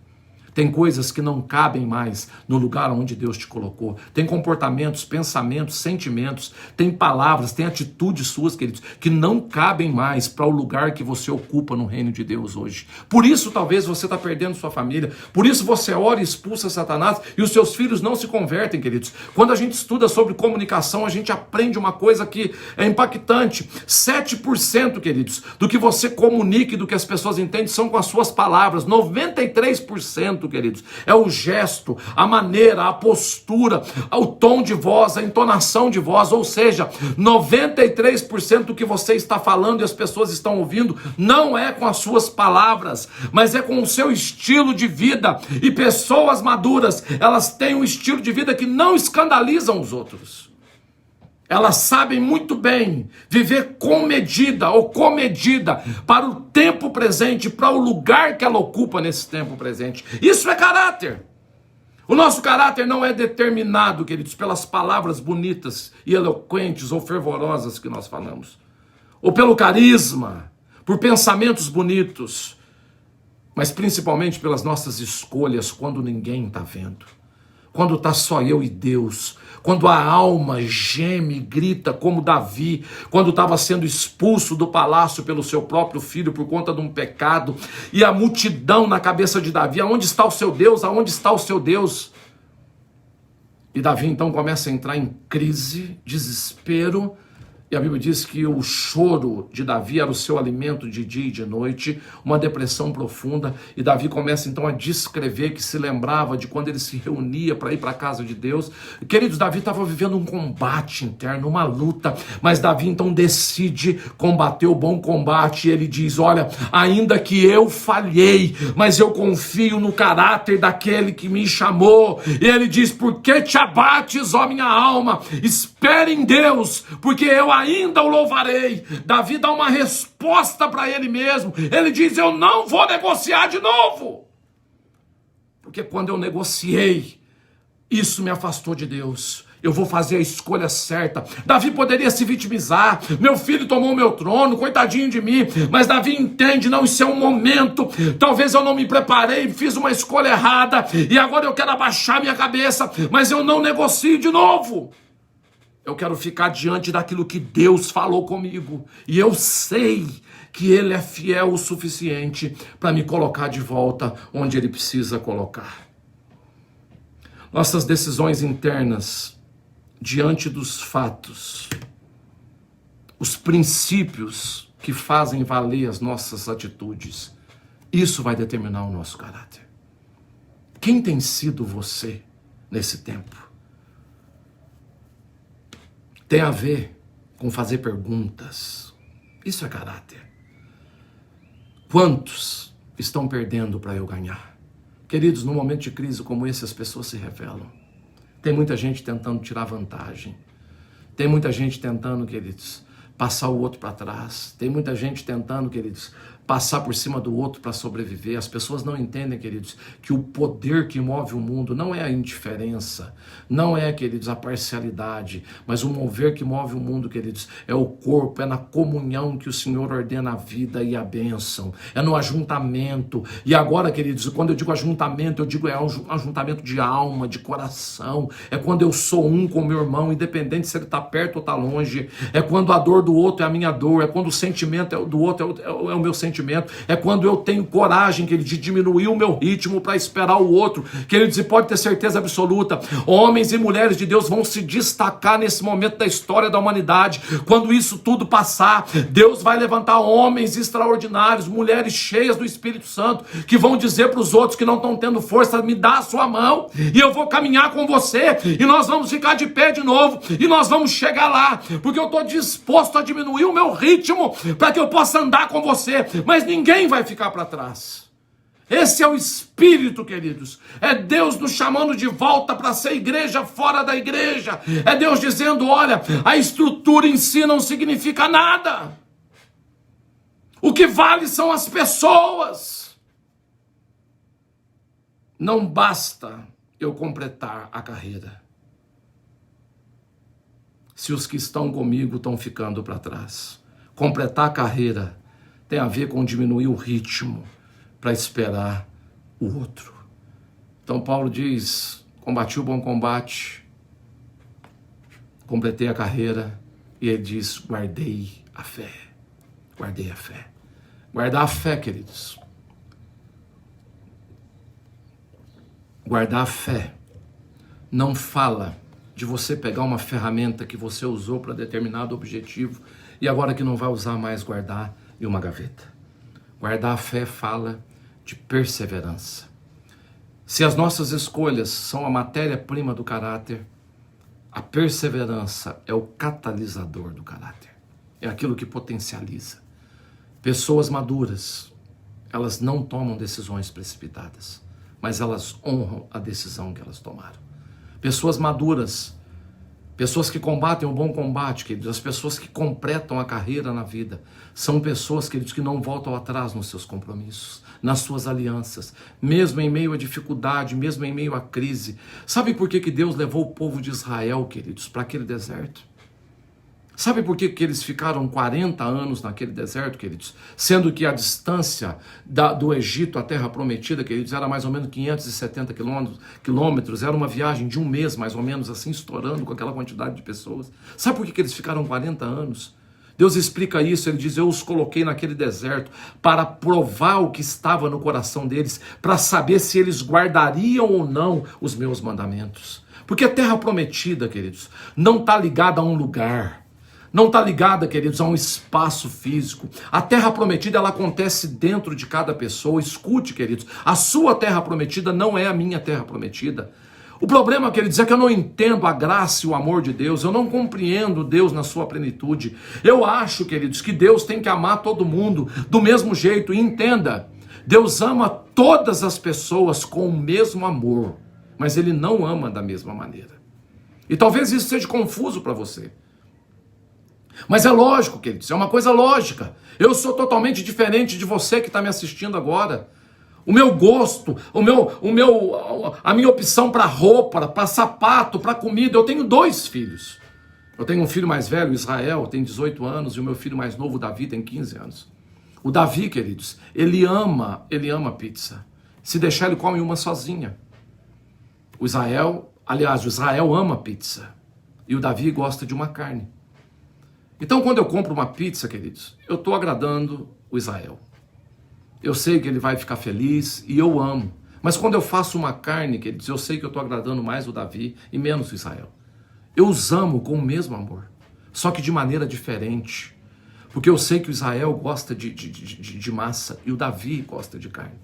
Tem coisas que não cabem mais no lugar onde Deus te colocou. Tem comportamentos, pensamentos, sentimentos, tem palavras, tem atitudes suas, queridos, que não cabem mais para o lugar que você ocupa no reino de Deus hoje. Por isso, talvez, você está perdendo sua família. Por isso, você ora e expulsa Satanás e os seus filhos não se convertem, queridos. Quando a gente estuda sobre comunicação, a gente aprende uma coisa que é impactante. 7%, queridos, do que você comunica e do que as pessoas entendem são com as suas palavras. 93%, queridos, é o gesto, a maneira, a postura, o tom de voz, a entonação de voz, ou seja, 93% do que você está falando e as pessoas estão ouvindo não é com as suas palavras, mas é com o seu estilo de vida. E pessoas maduras, elas têm um estilo de vida que não escandalizam os outros. Elas sabem muito bem viver com medida ou comedida para o tempo presente, para o lugar que ela ocupa nesse tempo presente. Isso é caráter. O nosso caráter não é determinado, queridos, pelas palavras bonitas e eloquentes ou fervorosas que nós falamos, ou pelo carisma, por pensamentos bonitos, mas principalmente pelas nossas escolhas quando ninguém está vendo. Quando está só eu e Deus, quando a alma geme e grita como Davi, quando estava sendo expulso do palácio pelo seu próprio filho por conta de um pecado, e a multidão na cabeça de Davi: aonde está o seu Deus? Aonde está o seu Deus? E Davi então começa a entrar em crise, desespero, e a Bíblia diz que o choro de Davi era o seu alimento de dia e de noite, uma depressão profunda, e Davi começa então a descrever que se lembrava de quando ele se reunia para ir para a casa de Deus. Queridos, Davi estava vivendo um combate interno, uma luta, mas Davi então decide combater o bom combate, e ele diz: olha, ainda que eu falhei, mas eu confio no caráter daquele que me chamou. E ele diz: por que te abates, ó minha alma? Espere em Deus, porque eu ainda o louvarei. Davi dá uma resposta para ele mesmo. Ele diz: eu não vou negociar de novo, porque quando eu negociei, isso me afastou de Deus. Eu vou fazer a escolha certa. Davi poderia se vitimizar: meu filho tomou meu trono, coitadinho de mim. Mas Davi entende: não, isso é um momento. Talvez eu não me preparei, fiz uma escolha errada, e agora eu quero abaixar minha cabeça, mas eu não negocio de novo. Eu quero ficar diante daquilo que Deus falou comigo, e eu sei que Ele é fiel o suficiente para me colocar de volta onde Ele precisa colocar. Nossas decisões internas diante dos fatos, os princípios que fazem valer as nossas atitudes, isso vai determinar o nosso caráter. Quem tem sido você nesse tempo? Tem a ver com fazer perguntas. Isso é caráter. Quantos estão perdendo para eu ganhar? Queridos, num momento de crise como esse, as pessoas se revelam. Tem muita gente tentando tirar vantagem. Tem muita gente tentando, queridos, passar o outro para trás. Tem muita gente tentando, queridos, passar por cima do outro para sobreviver. As pessoas não entendem, queridos, que o poder que move o mundo não é a indiferença, não é, queridos, a parcialidade, mas o mover que move o mundo, queridos, é o corpo, é na comunhão que o Senhor ordena a vida e a bênção, é no ajuntamento. E agora, queridos, quando eu digo ajuntamento, eu digo é um ajuntamento de alma, de coração, é quando eu sou um com meu irmão, independente se ele está perto ou está longe, é quando a dor do outro é a minha dor, é quando o sentimento do outro é o meu sentimento, é quando eu tenho coragem, querido, de diminuir o meu ritmo para esperar o outro. Queridos, e pode ter certeza absoluta, homens e mulheres de Deus vão se destacar nesse momento da história da humanidade. Quando isso tudo passar, Deus vai levantar homens extraordinários, mulheres cheias do Espírito Santo, que vão dizer para os outros que não estão tendo força: me dá a sua mão, e eu vou caminhar com você, e nós vamos ficar de pé de novo, e nós vamos chegar lá, porque eu estou disposto a diminuir o meu ritmo, para que eu possa andar com você, mas ninguém vai ficar para trás. Esse é o Espírito, queridos. É Deus nos chamando de volta para ser igreja fora da igreja. É Deus dizendo: olha, a estrutura em si não significa nada. O que vale são as pessoas. Não basta eu completar a carreira, se os que estão comigo estão ficando para trás. Completar a carreira tem a ver com diminuir o ritmo para esperar o outro. Então Paulo diz: combati o bom combate, completei a carreira, e ele diz: guardei a fé. Guardei a fé. Guardar a fé, queridos. Guardar a fé não fala de você pegar uma ferramenta que você usou para determinado objetivo e agora que não vai usar mais, guardar em uma gaveta. Guardar a fé fala de perseverança. Se as nossas escolhas são a matéria-prima do caráter, a perseverança é o catalisador do caráter. É aquilo que potencializa. Pessoas maduras, elas não tomam decisões precipitadas, mas elas honram a decisão que elas tomaram. Pessoas maduras, pessoas que combatem o bom combate, queridos, as pessoas que completam a carreira na vida, são pessoas, queridos, que não voltam atrás nos seus compromissos, nas suas alianças, mesmo em meio à dificuldade, mesmo em meio à crise. Sabe por que Deus levou o povo de Israel, queridos, para aquele deserto? Sabe por que eles ficaram 40 anos naquele deserto, queridos? Sendo que a distância do Egito à Terra Prometida, queridos, era mais ou menos 570 quilômetros, era uma viagem de um mês, mais ou menos, assim, estourando com aquela quantidade de pessoas. Sabe por que eles ficaram 40 anos? Deus explica isso, ele diz, eu os coloquei naquele deserto para provar o que estava no coração deles, para saber se eles guardariam ou não os meus mandamentos. Porque a Terra Prometida, queridos, não está ligada a um lugar, não está ligada, queridos, a um espaço físico. A Terra Prometida, ela acontece dentro de cada pessoa. Escute, queridos, a sua Terra Prometida não é a minha Terra Prometida. O problema, queridos, é que eu não entendo a graça e o amor de Deus, eu não compreendo Deus na sua plenitude. Eu acho, queridos, que Deus tem que amar todo mundo do mesmo jeito. E entenda, Deus ama todas as pessoas com o mesmo amor, mas Ele não ama da mesma maneira. E talvez isso seja confuso para você. Mas é lógico, queridos, é uma coisa lógica. Eu sou totalmente diferente de você que está me assistindo agora. O meu gosto, a minha opção para roupa, para sapato, para comida. Eu tenho 2 filhos. Eu tenho um filho mais velho, Israel, tem 18 anos, e o meu filho mais novo, Davi, tem 15 anos. O Davi, queridos, ele ama pizza. Se deixar, ele come uma sozinha. O Israel ama pizza. E o Davi gosta de uma carne. Então, quando eu compro uma pizza, queridos, eu estou agradando o Israel. Eu sei que ele vai ficar feliz e eu amo. Mas quando eu faço uma carne, queridos, eu sei que eu estou agradando mais o Davi e menos o Israel. Eu os amo com o mesmo amor, só que de maneira diferente. Porque eu sei que o Israel gosta de massa e o Davi gosta de carne.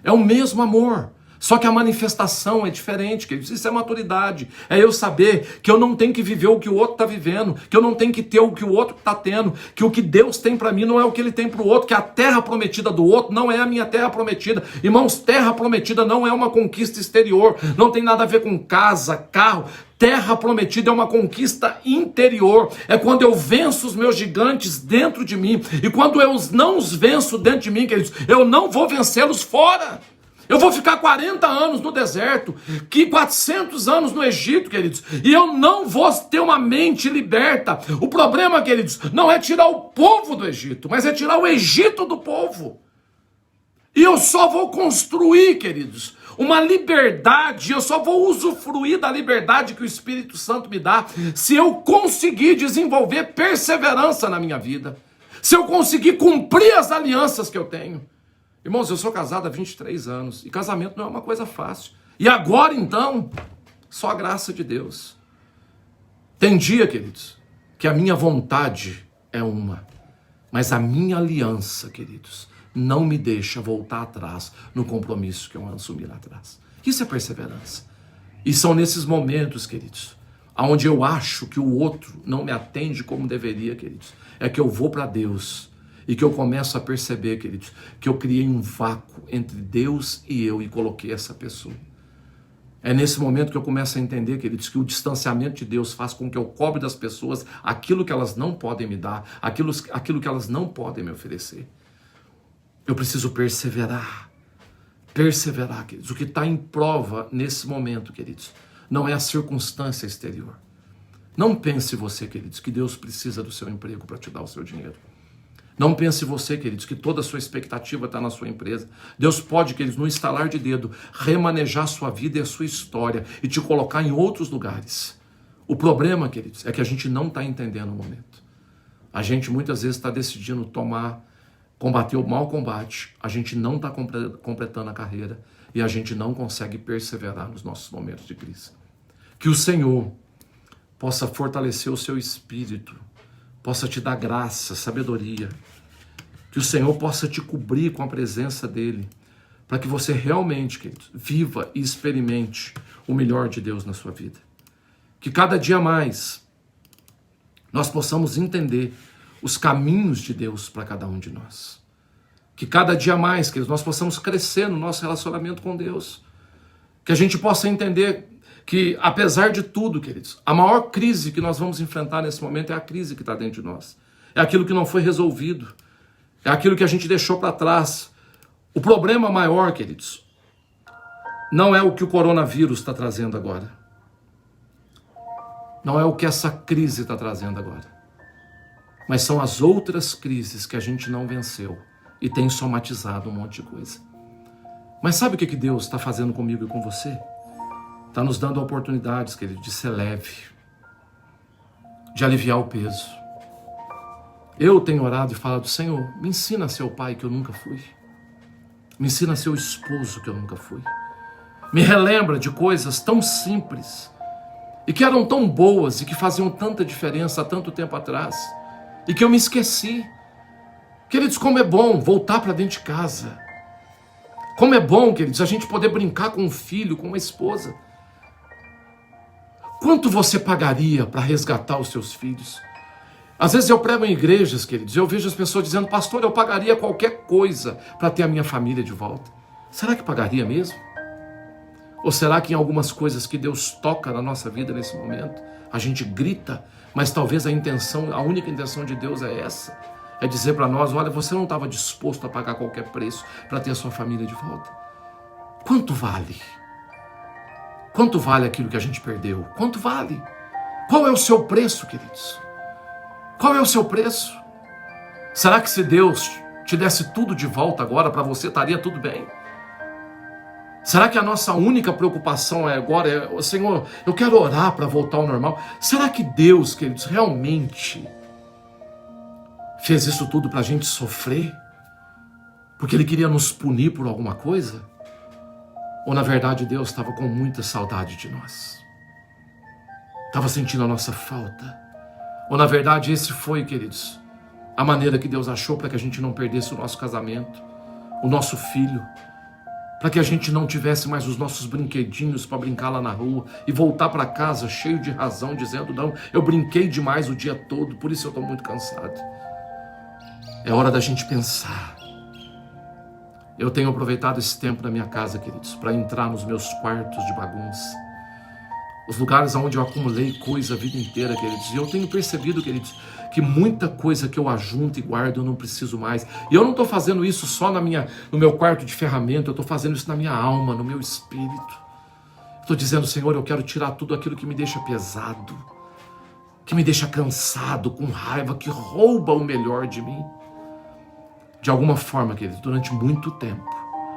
É o mesmo amor. Só que a manifestação é diferente, queridos. Isso é maturidade. É eu saber que eu não tenho que viver o que o outro está vivendo, que eu não tenho que ter o que o outro está tendo, que o que Deus tem para mim não é o que Ele tem para o outro, que a terra prometida do outro não é a minha terra prometida. Irmãos, terra prometida não é uma conquista exterior, não tem nada a ver com casa, carro. Terra prometida é uma conquista interior, é quando eu venço os meus gigantes dentro de mim, e quando eu não os venço dentro de mim, queridos, eu não vou vencê-los fora. Eu vou ficar 40 anos no deserto, 400 anos no Egito, queridos, e eu não vou ter uma mente liberta. O problema, queridos, não é tirar o povo do Egito, mas é tirar o Egito do povo. E eu só vou construir, queridos, uma liberdade, eu só vou usufruir da liberdade que o Espírito Santo me dá, se eu conseguir desenvolver perseverança na minha vida, se eu conseguir cumprir as alianças que eu tenho. Irmãos, eu sou casado há 23 anos, e casamento não é uma coisa fácil. E agora, então, só a graça de Deus. Tem dia, queridos, que a minha vontade é uma, mas a minha aliança, queridos, não me deixa voltar atrás no compromisso que eu assumi lá atrás. Isso é perseverança. E são nesses momentos, queridos, onde eu acho que o outro não me atende como deveria, queridos, é que eu vou para Deus e que eu começo a perceber, queridos, que eu criei um vácuo entre Deus e eu e coloquei essa pessoa. É nesse momento que eu começo a entender, queridos, que o distanciamento de Deus faz com que eu cobre das pessoas aquilo que elas não podem me dar, aquilo que elas não podem me oferecer. Eu preciso perseverar, queridos. O que está em prova nesse momento, queridos, não é a circunstância exterior. Não pense você, queridos, que Deus precisa do seu emprego para te dar o seu dinheiro. Não pense você, queridos, que toda a sua expectativa está na sua empresa. Deus pode, queridos, no estalar de dedo, remanejar a sua vida e a sua história e te colocar em outros lugares. O problema, queridos, é que a gente não está entendendo o momento. A gente muitas vezes está decidindo combater o mau combate. A gente não está completando a carreira e a gente não consegue perseverar nos nossos momentos de crise. Que o Senhor possa fortalecer o seu espírito, possa te dar graça, sabedoria, que o Senhor possa te cobrir com a presença dEle, para que você realmente, querido, viva e experimente o melhor de Deus na sua vida. Que cada dia mais nós possamos entender os caminhos de Deus para cada um de nós. Que cada dia mais, queridos, nós possamos crescer no nosso relacionamento com Deus. Que a gente possa entender que, apesar de tudo, queridos, a maior crise que nós vamos enfrentar nesse momento é a crise que está dentro de nós. É aquilo que não foi resolvido. É aquilo que a gente deixou para trás. O problema maior, queridos, não é o que o coronavírus está trazendo agora. Não é o que essa crise está trazendo agora. Mas são as outras crises que a gente não venceu e tem somatizado um monte de coisa. Mas sabe o que Deus está fazendo comigo e com você? Está nos dando oportunidades, querido, de ser leve, de aliviar o peso. Eu tenho orado e falado: Senhor, me ensina a ser o pai que eu nunca fui. Me ensina a ser o esposo que eu nunca fui. Me relembra de coisas tão simples e que eram tão boas e que faziam tanta diferença há tanto tempo atrás e que eu me esqueci. Queridos, como é bom voltar para dentro de casa. Como é bom, queridos, a gente poder brincar com um filho, com uma esposa. Quanto você pagaria para resgatar os seus filhos? Às vezes eu prego em igrejas, queridos, e eu vejo as pessoas dizendo: pastor, eu pagaria qualquer coisa para ter a minha família de volta. Será que pagaria mesmo? Ou será que em algumas coisas que Deus toca na nossa vida nesse momento, a gente grita, mas talvez a única intenção de Deus é essa? É dizer para nós: olha, você não estava disposto a pagar qualquer preço para ter a sua família de volta. Quanto vale? Quanto vale aquilo que a gente perdeu? Quanto vale? Qual é o seu preço, queridos? Qual é o seu preço? Será que se Deus te desse tudo de volta agora, para você estaria tudo bem? Será que a nossa única preocupação agora é: Senhor, eu quero orar para voltar ao normal? Será que Deus, queridos, realmente fez isso tudo para a gente sofrer? Porque Ele queria nos punir por alguma coisa? Ou na verdade Deus estava com muita saudade de nós? Estava sentindo a nossa falta? Ou na verdade esse foi, queridos, a maneira que Deus achou para que a gente não perdesse o nosso casamento, o nosso filho, para que a gente não tivesse mais os nossos brinquedinhos para brincar lá na rua e voltar para casa cheio de razão, dizendo: não, eu brinquei demais o dia todo, por isso eu estou muito cansado. É hora da gente pensar. Eu tenho aproveitado esse tempo na minha casa, queridos, para entrar nos meus quartos de bagunça, os lugares onde eu acumulei coisa a vida inteira, queridos, e eu tenho percebido, queridos, que muita coisa que eu ajunto e guardo eu não preciso mais. E eu não estou fazendo isso só no meu quarto de ferramenta, eu estou fazendo isso na minha alma, no meu espírito. Estou dizendo: Senhor, eu quero tirar tudo aquilo que me deixa pesado, que me deixa cansado, com raiva, que rouba o melhor de mim. De alguma forma, queridos, durante muito tempo,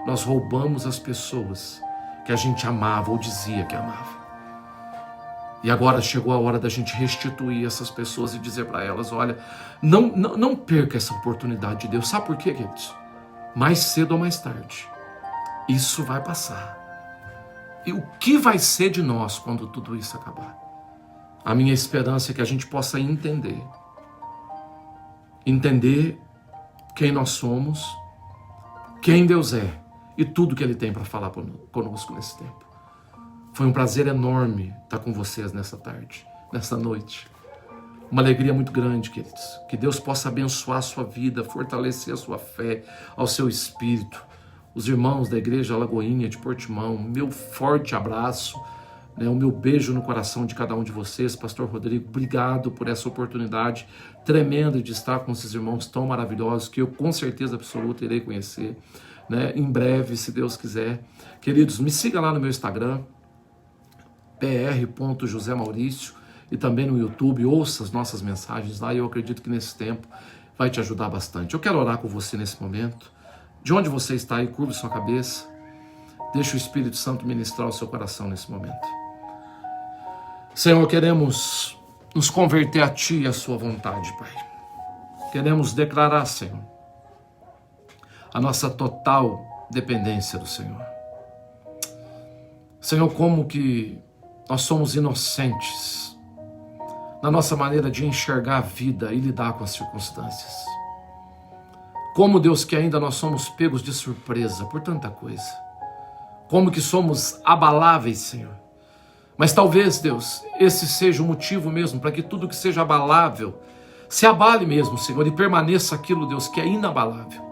nós roubamos as pessoas que a gente amava ou dizia que amava. E agora chegou a hora da gente restituir essas pessoas e dizer para elas: olha, não perca essa oportunidade de Deus. Sabe por quê, queridos? Mais cedo ou mais tarde, isso vai passar. E o que vai ser de nós quando tudo isso acabar? A minha esperança é que a gente possa entender quem nós somos, quem Deus é e tudo que Ele tem para falar conosco nesse tempo. Foi um prazer enorme estar com vocês nessa tarde, nessa noite. Uma alegria muito grande, queridos. Que Deus possa abençoar a sua vida, fortalecer a sua fé, ao seu espírito. Os irmãos da Igreja Lagoinha de Portimão, meu forte abraço, o meu beijo no coração de cada um de vocês. Pastor Rodrigo, obrigado por essa oportunidade tremenda de estar com esses irmãos tão maravilhosos, que eu com certeza absoluta irei conhecer, em breve, se Deus quiser. Queridos, me siga lá no meu Instagram, pr.josemaurício, e também no YouTube, ouça as nossas mensagens lá, e eu acredito que nesse tempo vai te ajudar bastante. Eu quero orar com você nesse momento. De onde você está aí, curve sua cabeça, deixa o Espírito Santo ministrar o seu coração nesse momento. Senhor, queremos nos converter a Ti e a Sua vontade, Pai. Queremos declarar, Senhor, a nossa total dependência do Senhor. Senhor, como que nós somos inocentes na nossa maneira de enxergar a vida e lidar com as circunstâncias. Como, Deus, que ainda nós somos pegos de surpresa por tanta coisa. Como que somos abaláveis, Senhor. Mas talvez, Deus, esse seja o motivo mesmo para que tudo que seja abalável se abale mesmo, Senhor, e permaneça aquilo, Deus, que é inabalável.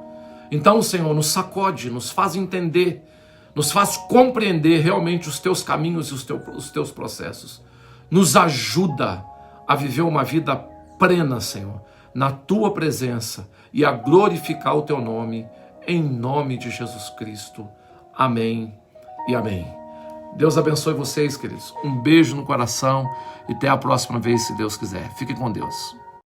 Então, Senhor, nos sacode, nos faz entender, nos faz compreender realmente os Teus caminhos e os Teus processos. Nos ajuda a viver uma vida plena, Senhor, na Tua presença e a glorificar o Teu nome, em nome de Jesus Cristo. Amém e amém. Deus abençoe vocês, queridos. Um beijo no coração e até a próxima vez, se Deus quiser. Fique com Deus.